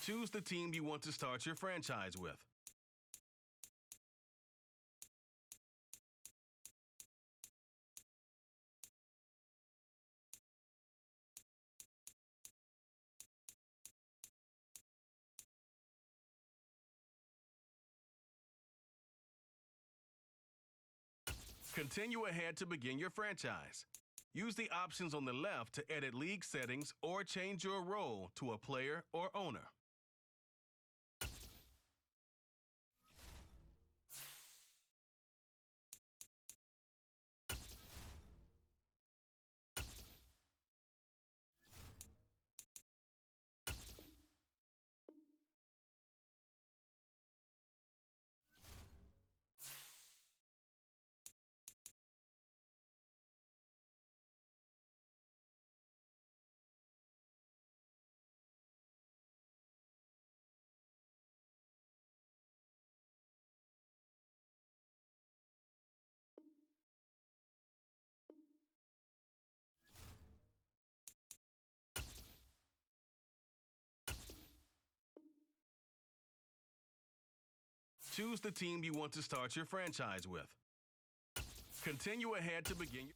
Choose the team you want to start your franchise with. Continue ahead to begin your franchise. Use the options on the left to edit league settings or change your role to a player or owner. Choose the team you want to start your franchise with. Continue ahead to begin your...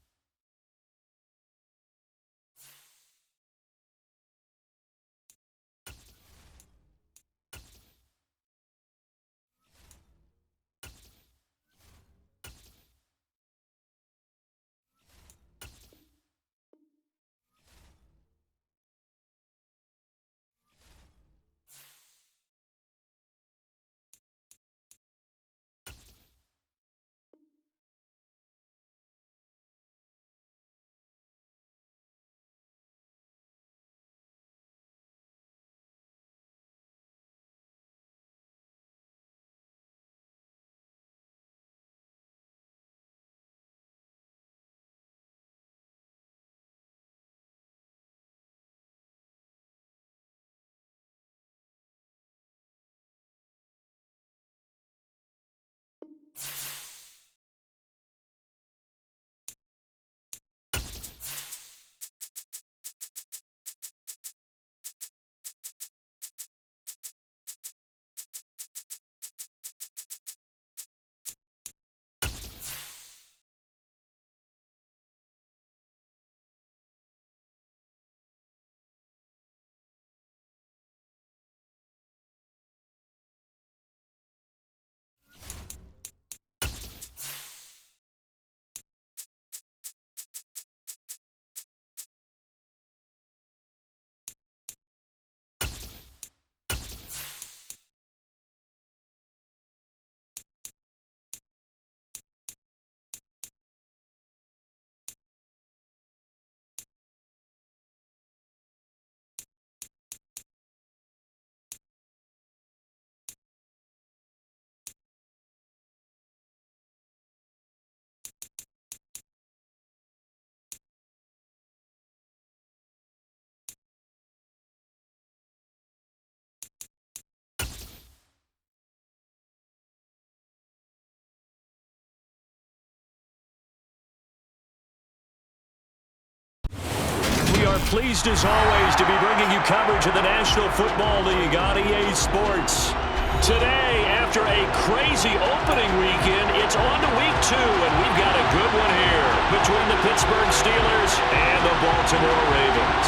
Pleased as always to be bringing you coverage of the National Football League on EA Sports. Today, after a crazy opening weekend, it's on to week 2, and we've got a good one here between the Pittsburgh Steelers and the Baltimore Ravens.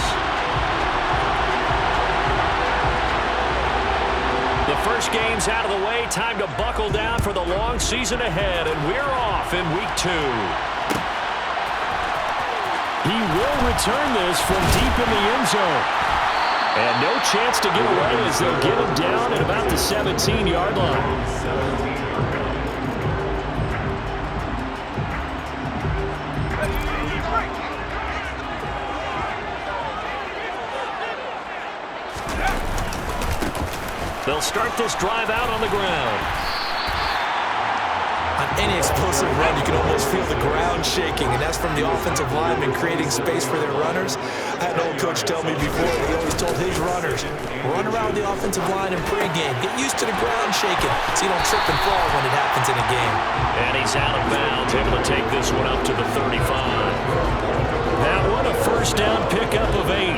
The first game's out of the way. Time to buckle down for the long season ahead, and we're off in week 2. He will return this from deep in the end zone. And no chance to get away as they'll get him down at about the 17-yard line. They'll start this drive out on the ground. On any explosive run, you can almost feel the ground shaking, and that's from the offensive linemen creating space for their runners. I had an old coach tell me before, he always told his runners, run around the offensive line in pregame. Get used to the ground shaking so you don't trip and fall when it happens in a game. And he's out of bounds, able to take this one up to the 35. That one a first down pickup of 8.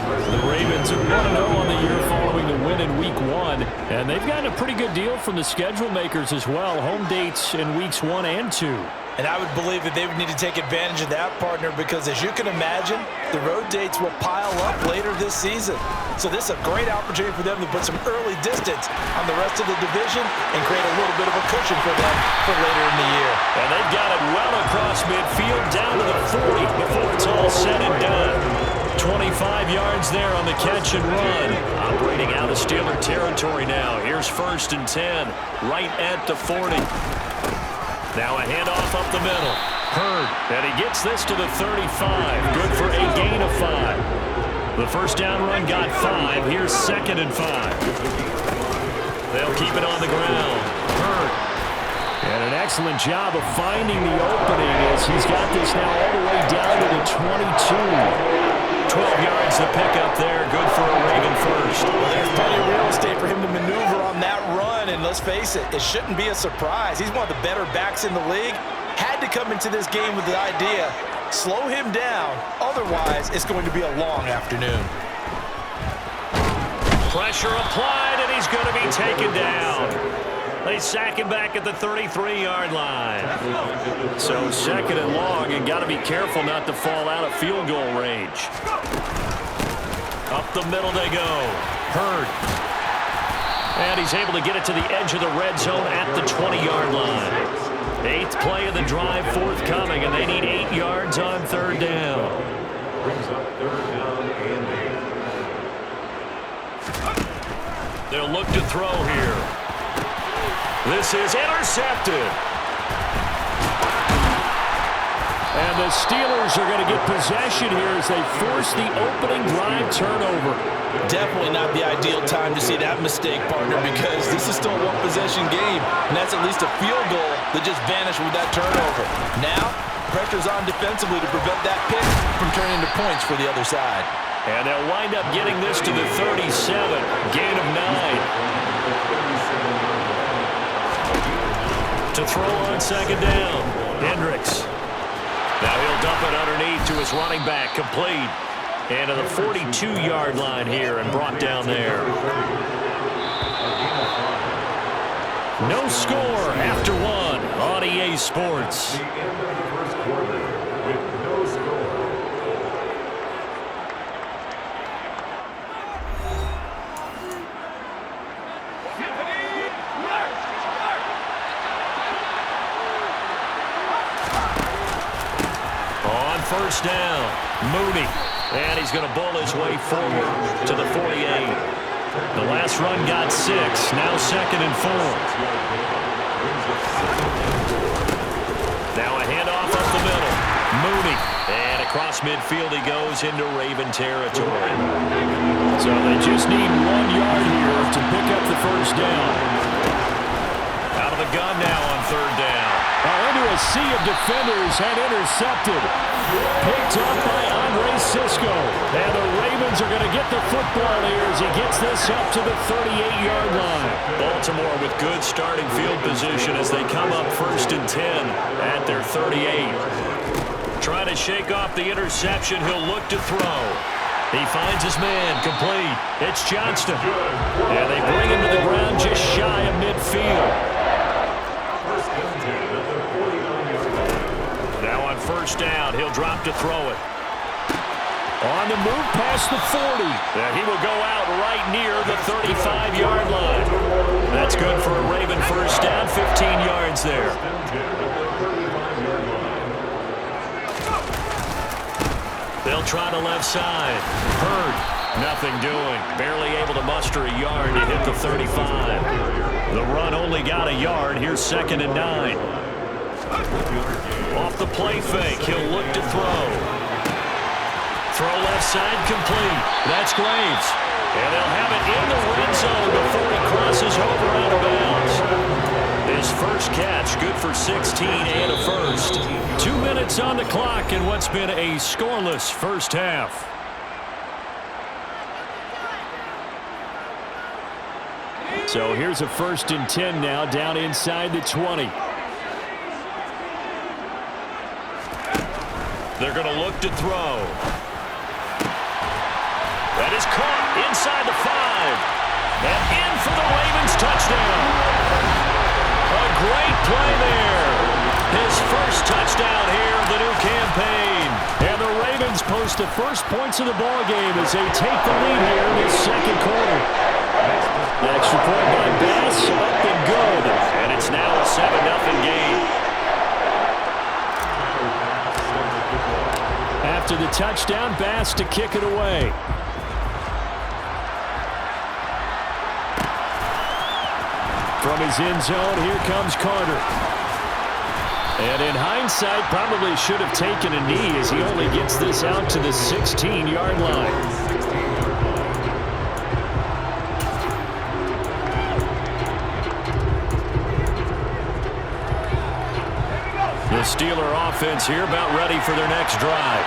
The Ravens are 1-0 on the year following the win in in Week 1, and they've gotten a pretty good deal from the schedule makers as well. Home dates in Weeks 1 and 2. And I would believe that they would need to take advantage of that, partner, because as you can imagine, the road dates will pile up later this season. So this is a great opportunity for them to put some early distance on the rest of the division and create a little bit of a cushion for them for later in the year. And they've got it well across midfield down to the 40 before it's all said and done. 25 yards there on the catch and run. Operating out of Steeler territory now. Here's 1st and 10, right at the 40. Now a handoff up the middle. Hurd, and he gets this to the 35. Good for a gain of 5. The first down run got 5. Here's 2nd and 5. They'll keep it on the ground. Hurd. And an excellent job of finding the opening as he's got this now all the way down to the 22. 12 yards to pick up there. Good for a Raven first. Well, there's plenty of real estate for him to maneuver on that run, and let's face it, it shouldn't be a surprise. He's one of the better backs in the league. Had to come into this game with the idea, slow him down, otherwise it's going to be a long afternoon. Pressure applied, and he's going to be taken down. They sack him back at the 33-yard line. So 2nd and long, and got to be careful not to fall out of field goal range. Up the middle they go. Hurd. And he's able to get it to the edge of the red zone at the 20-yard line. 8th play of the drive forthcoming, and they need 8 yards on 3rd down. Brings up 3rd down and 8. They'll look to throw here. This is intercepted. And the Steelers are going to get possession here as they force the opening drive turnover. Definitely not the ideal time to see that mistake, partner, because this is still a one-possession game, and that's at least a field goal that just vanished with that turnover. Now, pressure's on defensively to prevent that pick from turning into points for the other side. And they'll wind up getting this to the 37. Gain of 9. To throw on 2nd down. Hendricks. Now he'll dump it underneath to his running back. Complete. And to the 42-yard line here and brought down there. No score after 1 on EA Sports. First down, Mooney, and he's going to bull his way forward to the 48. The last run got 6, now 2nd and 4. Now a handoff up the middle, Mooney, and across midfield he goes into Raven territory. So they just need 1 yard here to pick up the first down. Out of the gun now on 3rd down. Into a sea of defenders and intercepted. Picked up by Andre Sisco. And the Ravens are going to get the football here as he gets this up to the 38-yard line. Baltimore with good starting field position as they come up 1st and 10 at their 38. Trying to shake off the interception. He'll look to throw. He finds his man. Complete. It's Johnston. And they bring him to the ground just shy of midfield. Now on 1st down, he'll drop to throw it. On the move past the 40. And he will go out right near the 35-yard line. That's good for a Raven first down, 15 yards there. They'll try the left side. Hurd, nothing doing. Barely able to muster a yard to hit the 35. The run only got a yard. Here's 2nd and 9. Off the play fake, he'll look to throw. Throw left side complete. That's Graves. And they'll have it in the red zone before he crosses over out of bounds. His first catch, good for 16 and a first. 2 minutes on the clock in what's been a scoreless first half. So here's a 1st and 10 now down inside the 20. They're going to look to throw. That is caught inside the 5. And in for the Ravens touchdown. A great play there. His first touchdown here of the new campaign. And the Ravens post the first points of the ballgame as they take the lead here in this second quarter. Extra point by Bass, up and good. And it's now a 7-0 game. After the touchdown, Bass to kick it away. From his end zone, here comes Carter. And in hindsight, probably should have taken a knee as he only gets this out to the 16-yard line. The Steeler offense here about ready for their next drive.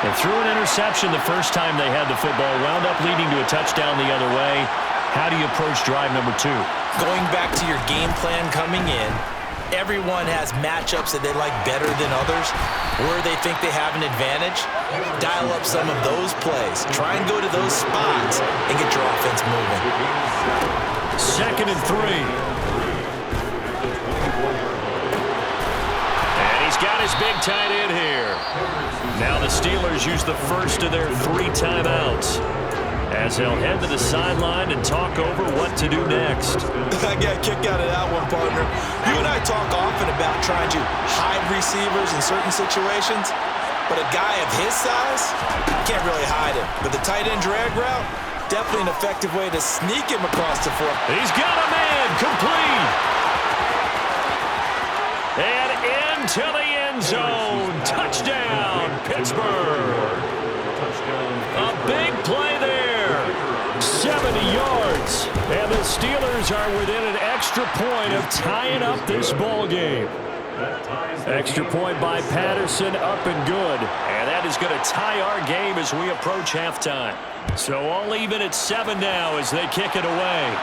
They threw an interception the first time they had the football, wound up leading to a touchdown the other way. How do you approach drive number 2? Going back to your game plan coming in, everyone has matchups that they like better than others, where they think they have an advantage. Dial up some of those plays. Try and go to those spots and get your offense moving. 2nd and 3. And he's got his big tight end here. Now the Steelers use the first of their 3 timeouts as they'll head to the sideline and talk over what to do next. I got a kick out of that one, partner. You and I talk often about trying to hide receivers in certain situations, but a guy of his size can't really hide him. But the tight end drag route, definitely an effective way to sneak him across the floor. He's got a man, complete. And into the end zone. Touchdown, Pittsburgh. A big play there. 70 yards. And the Steelers are within an extra point of tying up this ball game. Extra point by Patterson, up and good. And that is going to tie our game as we approach halftime. So all even at 7 now as they kick it away.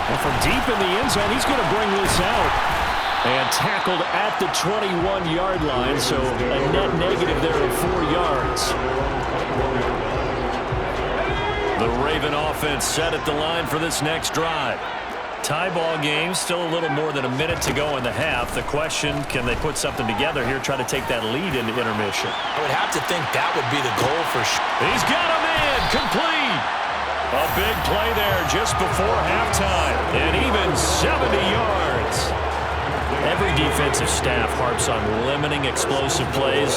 And from deep in the end zone, he's going to bring this out. And tackled at the 21-yard line, so a net negative there of 4 yards. The Raven offense set at the line for this next drive. Tie ball game, still a little more than a minute to go in the half. The question, can they put something together here, try to take that lead into intermission? I would have to think that would be the goal for sure. He's got a man, complete. A big play there just before halftime, and even 70 yards. Every defensive staff harps on limiting explosive plays.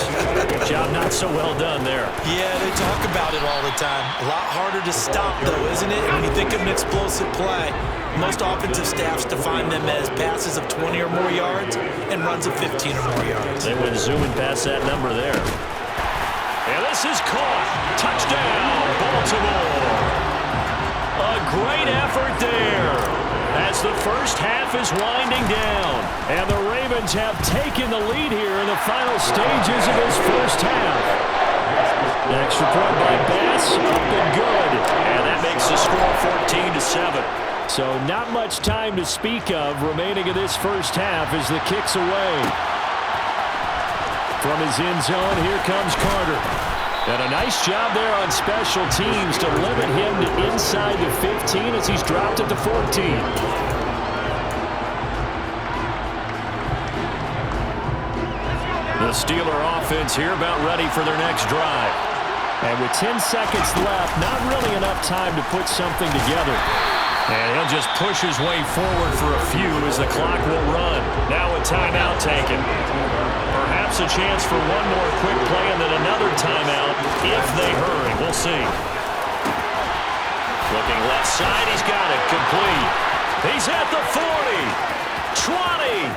Job not so well done there. Yeah, they talk about it all the time. A lot harder to stop, though, isn't it? When you think of an explosive play, most offensive staffs define them as passes of 20 or more yards and runs of 15 or more yards. They went zooming past that number there. And this is caught. Touchdown, Baltimore. A great effort there as the first half is winding down. And the Ravens have taken the lead here in the final stages of this first half. Extra point by Bass, up and good. And that makes the score 14-7. So not much time to speak of remaining in this first half as the kick's away. From his end zone, here comes Carter. And a nice job there on special teams to limit him to inside the 15 as he's dropped at the 14. The Steeler offense here about ready for their next drive. And with 10 seconds left, not really enough time to put something together. And he'll just push his way forward for a few as the clock will run. Now a timeout taken. Perhaps a chance for one more quick play and then another timeout if they hurry. We'll see. Looking left side, he's got it complete. He's at the 40, 20,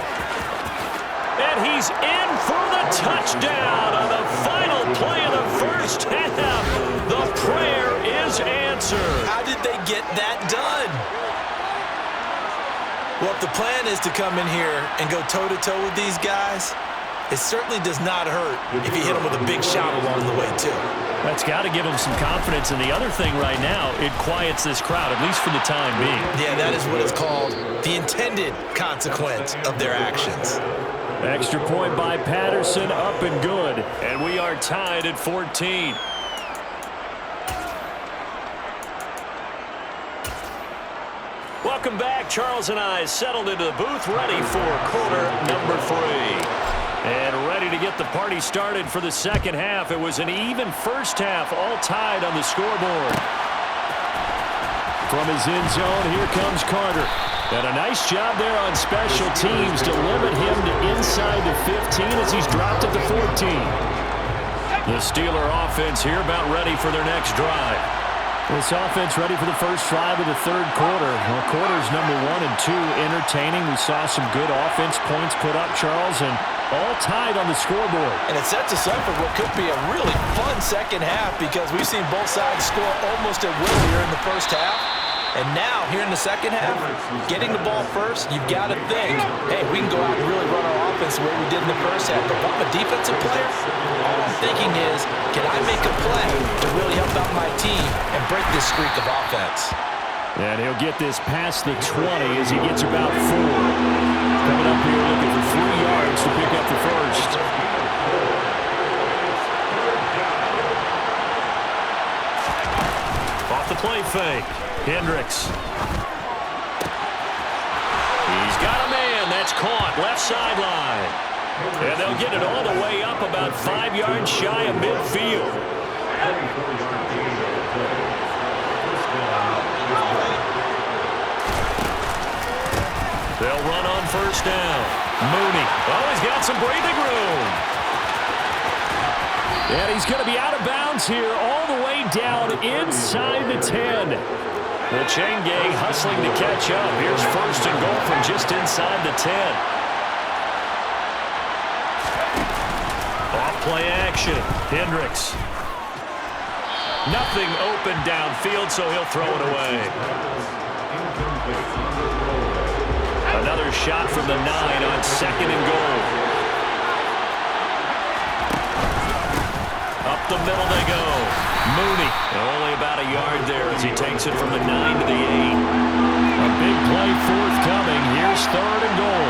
and he's in for the touchdown on the final play of the first half. The prayer is answered. How did they get that done? Well, if the plan is to come in here and go toe-to-toe with these guys, it certainly does not hurt if you hit them with a big shot along the way, too. That's got to give them some confidence. And the other thing right now, it quiets this crowd, at least for the time being. Yeah, that is what is called the intended consequence of their actions. Extra point by Patterson, up and good. And we are tied at 14. Welcome back. Charles and I settled into the booth, ready for quarter number 3. And ready to get the party started for the second half. It was an even first half, all tied on the scoreboard. From his end zone, here comes Carter. And a nice job there on special teams to limit him to inside the 15 as he's dropped at the 14. The Steeler offense here about ready for their next drive. This offense ready for the first drive of the third quarter. Well, quarters number 1 and 2 entertaining. We saw some good offense points put up, Charles, and all tied on the scoreboard. And it sets us up for what could be a really fun second half because we've seen both sides score almost at will here in the first half. And now, here in the second half, getting the ball first, you've got to think, hey, we can go out and really run our offense the way we did in the first half. But if I'm a defensive player, all I'm thinking is, can I make a play to really help out my team and break this streak of offense? And he'll get this past the 20 as he gets about 4. Coming up here looking for 3 yards to pick up the first. Off the play fake. Hendricks. He's got a man. That's caught. Left sideline. And they'll get it all the way up about 5 yards shy of midfield. They'll run on first down. Mooney. Oh, he's got some breathing room. And he's going to be out of bounds here all the way down inside the 10. Well, Chenge hustling to catch up. Here's first and goal from just inside the 10. Off play action. Hendricks. Nothing open downfield, so he'll throw it away. Another shot from the 9 on second and goal. Up the middle they go. Mooney, only about a yard there as he takes it from the 9 to the 8. A big play forthcoming. Here's third and goal.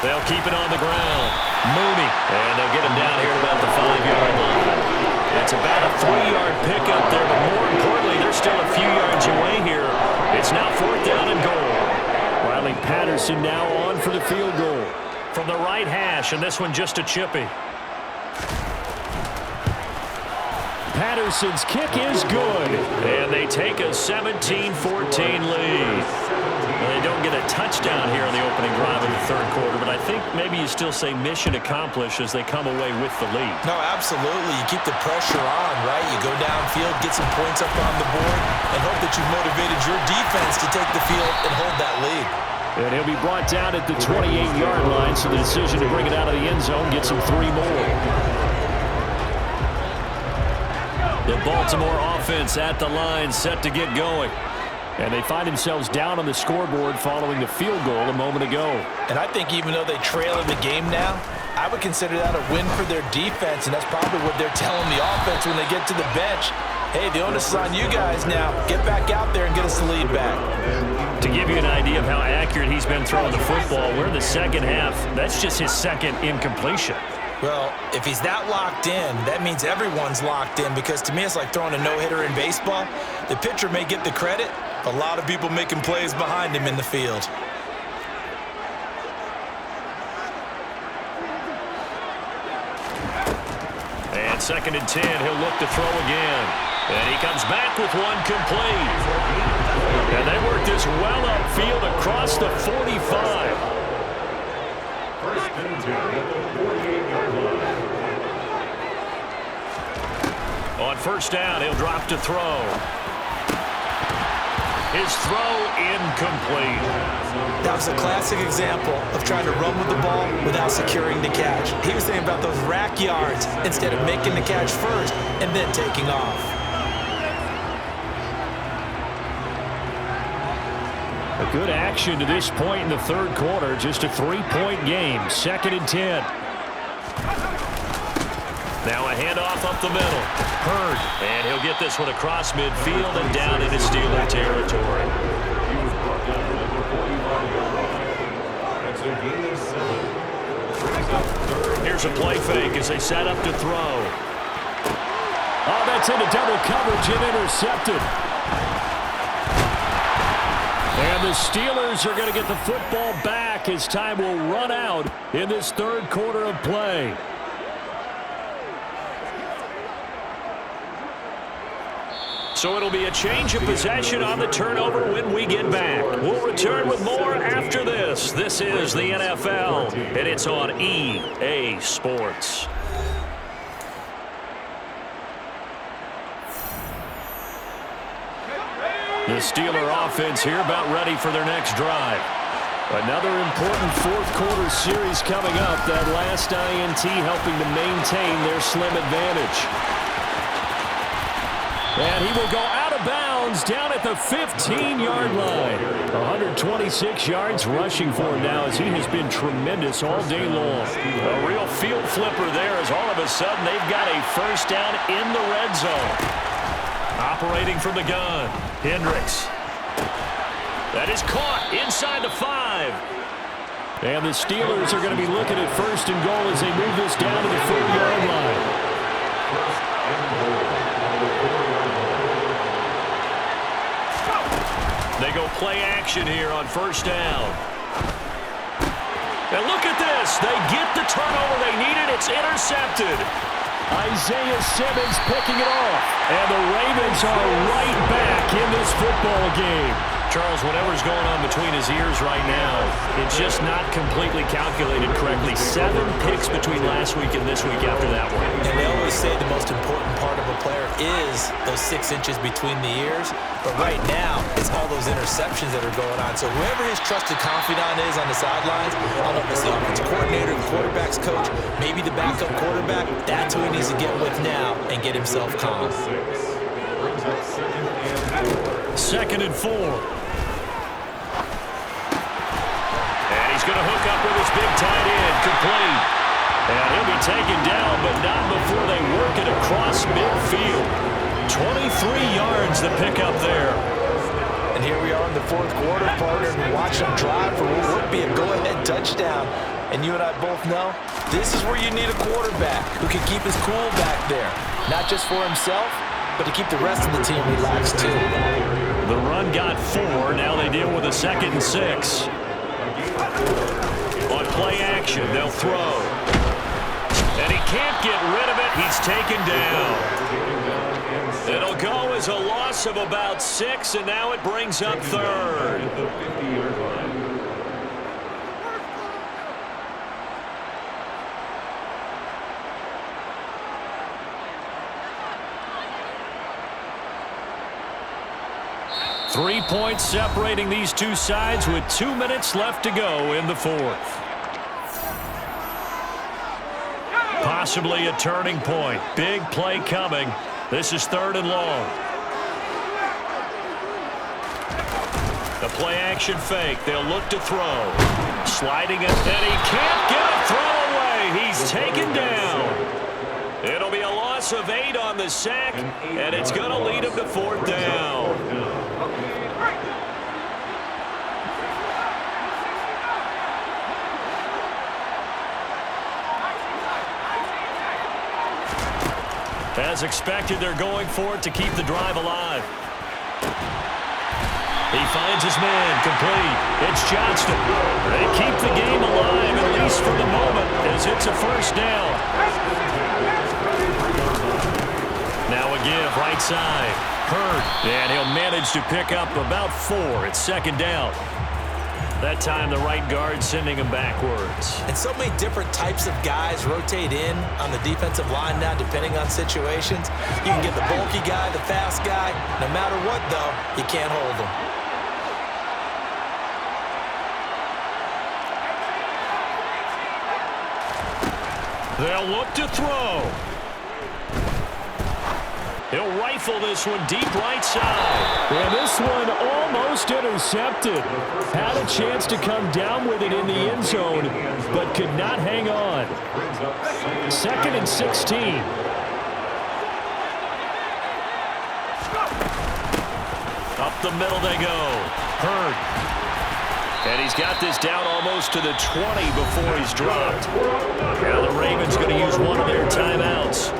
They'll keep it on the ground. Mooney, and they'll get him down here at about the 5-yard line. It's about a 3-yard pickup there, but more importantly, they're still a few yards away here. It's now 4th down and goal. Riley Patterson now on for the field goal. From the right hash, and this one just a chippy. Patterson's kick is good. And they take a 17-14 lead. Well, they don't get a touchdown here in the opening drive of the third quarter, but I think maybe you still say mission accomplished as they come away with the lead. No, absolutely. You keep the pressure on, right? You go downfield, get some points up on the board, and hope that you've motivated your defense to take the field and hold that lead. And he'll be brought down at the 28-yard line, so the decision to bring it out of the end zone gets him 3 more. The Baltimore offense at the line, set to get going. And they find themselves down on the scoreboard following the field goal a moment ago. And I think even though they trail in the game now, I would consider that a win for their defense, and that's probably what they're telling the offense when they get to the bench. Hey, the onus is on you guys now. Get back out there and get us the lead back. To give you an idea of how accurate he's been throwing the football, we're in the second half. That's just his second incompletion. Well, if he's that locked in, that means everyone's locked in, because to me it's like throwing a no-hitter in baseball. The pitcher may get the credit, a lot of people making plays behind him in the field. And 2nd and 10, he'll look to throw again. And he comes back with one complete. And they work this well upfield across the 45. First and 10 at the 48-yard line. On first down, he'll drop to throw. His throw incomplete. That was a classic example of trying to run with the ball without securing the catch. He was thinking about those rack yards instead of making the catch first and then taking off. A good action to this point in the third quarter. Just a 3-point game. 2nd and 10. Now a handoff up the middle. Hurd. And he'll get this one across midfield and down into Steeler territory. He was brought down at the 45-yard line. That's a gain of 7. Brings up third. Here's a play fake as they set up to throw. Oh, that's into double coverage and intercepted. And the Steelers are going to get the football back as time will run out in this third quarter of play. So it'll be a change of possession on the turnover when we get back. We'll return with more after this. This is the NFL, and it's on EA Sports. The Steeler offense here about ready for their next drive. Another important fourth quarter series coming up. That last INT helping to maintain their slim advantage. And he will go out of bounds down at the 15-yard line. 126 yards rushing for him now as he has been tremendous all day long. A real field flipper there as all of a sudden they've got a first down in the red zone. Operating from the gun, Hendricks. That is caught inside the 5. And the Steelers are going to be looking at first and goal as they move this down to the 4-yard line. They go play action here on first down. And look at this. They get the turnover they needed. It's intercepted. Isaiah Simmons picking it off. And the Ravens are right back in this football game. Charles, whatever's going on between his ears right now, it's just not completely calculated correctly. 7 picks between last week and this week after that one. And they always say the most important part of a player is those 6 inches between the ears. But right now, it's all those interceptions that are going on. So whoever his trusted confidant is on the sidelines, I don't know if it's the offensive coordinator, the quarterback's coach, maybe the backup quarterback, that's who he needs to get with now and get himself calm. 2nd and 4. He's going to hook up with his big tight end, complete. And he'll be taken down, but not before they work it across midfield. 23 yards to pick up there. And here we are in the fourth quarter, partner, and watch him drive for what would be a go-ahead touchdown. And you and I both know this is where you need a quarterback who can keep his cool back there. Not just for himself, but to keep the rest of the team relaxed too. The run got 4. Now they deal with a 2nd and 6. On play action, they'll throw. And he can't get rid of it. He's taken down. It'll go as a loss of about 6, and now it brings up 3rd. Three points separating these two sides with 2 minutes left to go in the fourth. Possibly a turning point. Big play coming. This is 3rd and long. The play action fake. They'll look to throw. Sliding it, and he can't get a throw away. He's taken down. It'll be a loss of 8 on the sack, and it's going to lead him to 4th down. As expected, they're going for it to keep the drive alive. He finds his man, complete. It's Johnston. They keep the game alive, at least for the moment, as it's a first down. Now a give, right side. Hurd, and he'll manage to pick up about 4. It's 2nd down. That time, the right guard sending him backwards. And so many different types of guys rotate in on the defensive line now, depending on situations. You can get the bulky guy, the fast guy. No matter what, though, you can't hold him. They'll look to throw. He'll rifle this one deep right side. And this one almost intercepted. Had a chance to come down with it in the end zone, but could not hang on. 2nd and 16. Up the middle they go. Hurd. And he's got this down almost to the 20 before he's dropped. Now the Ravens going to use one of their timeouts,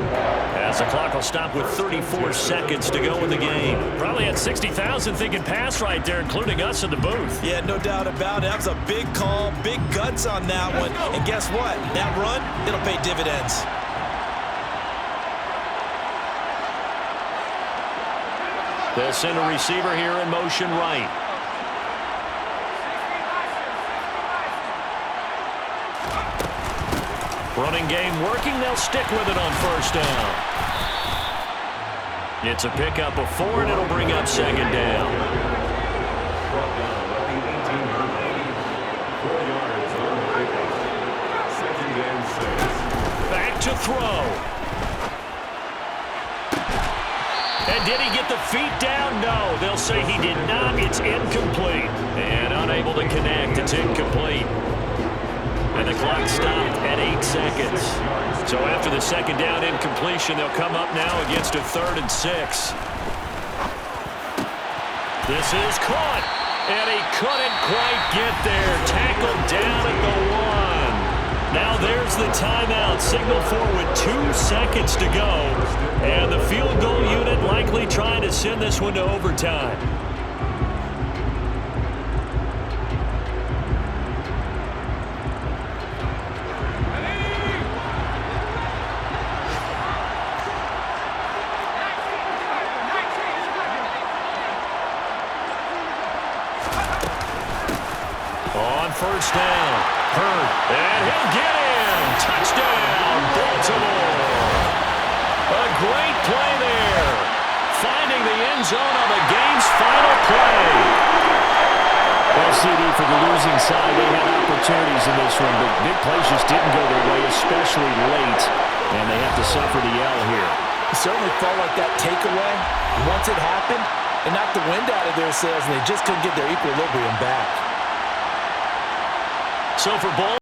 as the clock will stop with 34 seconds to go in the game. Probably had 60,000 thinking pass right there, including us in the booth. Yeah, no doubt about it. That was a big call, big guts on that one. And guess what? That run, it'll pay dividends. They'll send a receiver here in motion right. Running game working. They'll stick with it on first down. It's a pickup of 4, and it'll bring up second down. Brought down at the 18-yard line. 4 yards on the pickup. 2nd and 6. Back to throw. And did he get the feet down? No. They'll say he did not. It's incomplete. And unable to connect. It's incomplete. And the clock stopped at 8 seconds. So after the second down incompletion, they'll come up now against a 3rd and 6. This is caught. And he couldn't quite get there. Tackled down at the 1. Now there's the timeout. Signal for with 2 seconds to go. And the field goal unit likely trying to send this one to overtime. On first down, Hurd, and he'll get in. Touchdown, Baltimore. A great play there, finding the end zone on the game's final play. Well, CD, for the losing side, they had opportunities in this one, but big plays just didn't go their way, especially late, and they have to suffer the L here. It certainly felt like that takeaway. Once it happened, it knocked the wind out of their sails, and they just couldn't get their equilibrium back. So for Baltimore,